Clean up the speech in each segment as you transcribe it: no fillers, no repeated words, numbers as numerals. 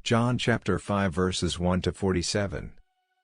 John chapter 5 verses 1 to 47.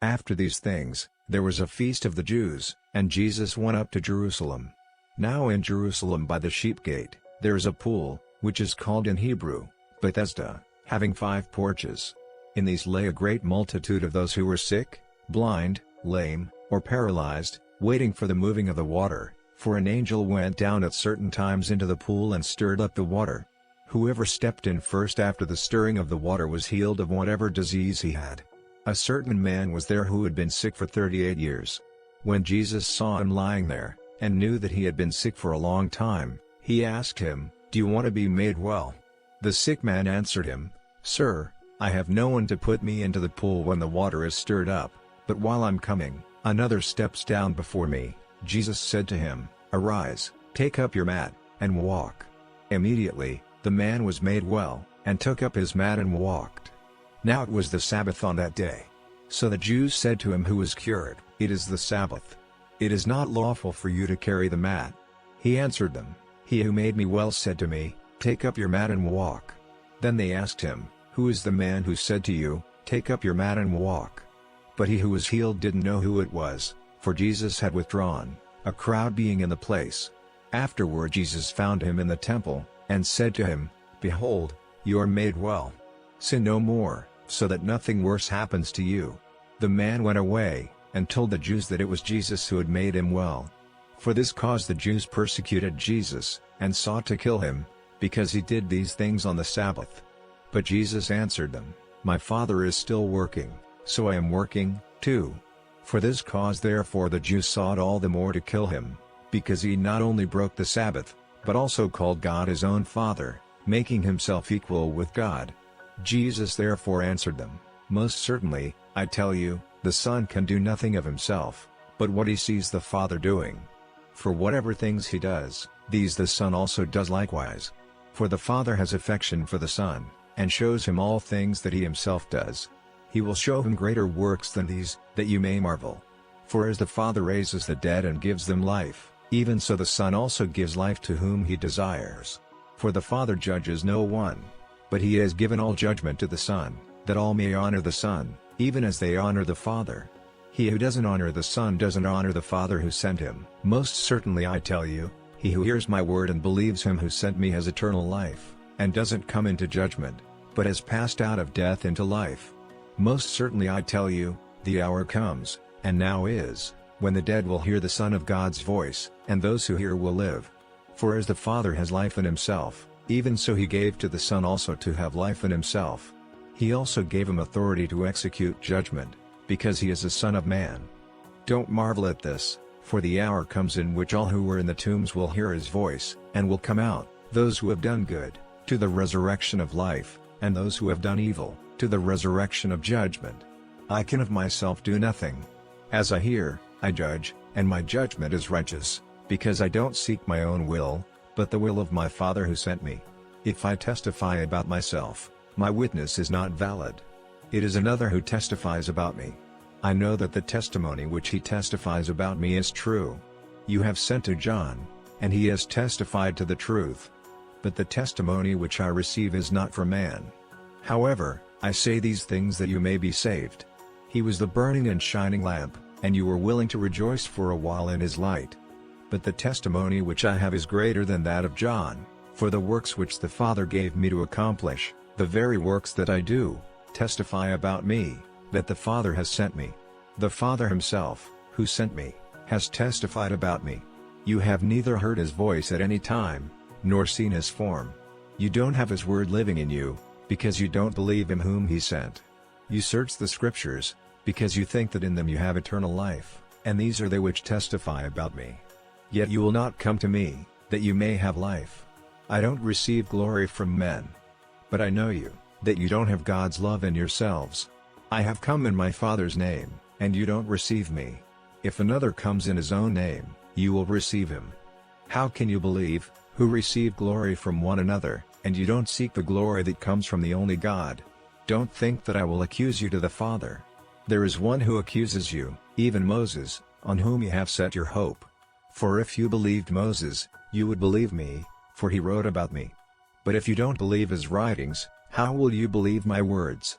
After these things, there was a feast of the Jews, and Jesus went up to Jerusalem. Now in Jerusalem by the sheep gate, there is a pool, which is called in Hebrew, Bethesda, having 5 porches. In these lay a great multitude of those who were sick, blind, lame, or paralyzed, waiting for the moving of the water, for an angel went down at certain times into the pool and stirred up the water. Whoever stepped in first after the stirring of the water was healed of whatever disease he had. A certain man was there who had been sick for 38 years. When Jesus saw him lying there, and knew that he had been sick for a long time, he asked him, "Do you want to be made well?" The sick man answered him, "Sir, I have no one to put me into the pool when the water is stirred up, but while I'm coming, another steps down before me." Jesus said to him, "Arise, take up your mat, and walk." Immediately, the man was made well, and took up his mat and walked. Now it was the Sabbath on that day. So the Jews said to him who was cured, "It is the Sabbath. It is not lawful for you to carry the mat." He answered them, "He who made me well said to me, 'Take up your mat and walk.'" Then they asked him, "Who is the man who said to you, 'Take up your mat and walk'?" But he who was healed didn't know who it was, for Jesus had withdrawn, a crowd being in the place. Afterward Jesus found him in the temple, and said to him, "Behold, you are made well. Sin no more, so that nothing worse happens to you." The man went away, and told the Jews that it was Jesus who had made him well. For this cause the Jews persecuted Jesus, and sought to kill him, because he did these things on the Sabbath. But Jesus answered them, "My Father is still working, so I am working, too." For this cause therefore the Jews sought all the more to kill him, because he not only broke the Sabbath, but also called God his own Father, making himself equal with God. Jesus therefore answered them, "Most certainly, I tell you, the Son can do nothing of himself, but what he sees the Father doing. For whatever things he does, these the Son also does likewise. For the Father has affection for the Son, and shows him all things that he himself does. He will show him greater works than these, that you may marvel. For as the Father raises the dead and gives them life, even so the Son also gives life to whom he desires. For the Father judges no one, but he has given all judgment to the Son, that all may honor the Son, even as they honor the Father. He who doesn't honor the Son doesn't honor the Father who sent him. Most certainly I tell you, he who hears my word and believes him who sent me has eternal life, and doesn't come into judgment, but has passed out of death into life. Most certainly I tell you, the hour comes, and now is, when the dead will hear the Son of God's voice, and those who hear will live. For as the Father has life in himself, even so he gave to the Son also to have life in himself. He also gave him authority to execute judgment, because he is the Son of Man. Don't marvel at this, for the hour comes in which all who were in the tombs will hear his voice, and will come out, those who have done good, to the resurrection of life, and those who have done evil, to the resurrection of judgment. I can of myself do nothing. As I hear, I judge, and my judgment is righteous, because I don't seek my own will, but the will of my Father who sent me. If I testify about myself, my witness is not valid. It is another who testifies about me. I know that the testimony which he testifies about me is true. You have sent to John, and he has testified to the truth. But the testimony which I receive is not from man. However, I say these things that you may be saved. He was the burning and shining lamp, and you were willing to rejoice for a while in his light. But the testimony which I have is greater than that of John, for the works which the Father gave me to accomplish, the very works that I do, testify about me, that the Father has sent me. The Father himself, who sent me, has testified about me. You have neither heard his voice at any time, nor seen his form. You don't have his word living in you, because you don't believe him whom he sent. You search the Scriptures, because you think that in them you have eternal life, and these are they which testify about me. Yet you will not come to me, that you may have life. I don't receive glory from men. But I know you, that you don't have God's love in yourselves. I have come in my Father's name, and you don't receive me. If another comes in his own name, you will receive him. How can you believe, who receive glory from one another, and you don't seek the glory that comes from the only God? Don't think that I will accuse you to the Father. There is one who accuses you, even Moses, on whom you have set your hope. For if you believed Moses, you would believe me, for he wrote about me. But if you don't believe his writings, How will you believe my words,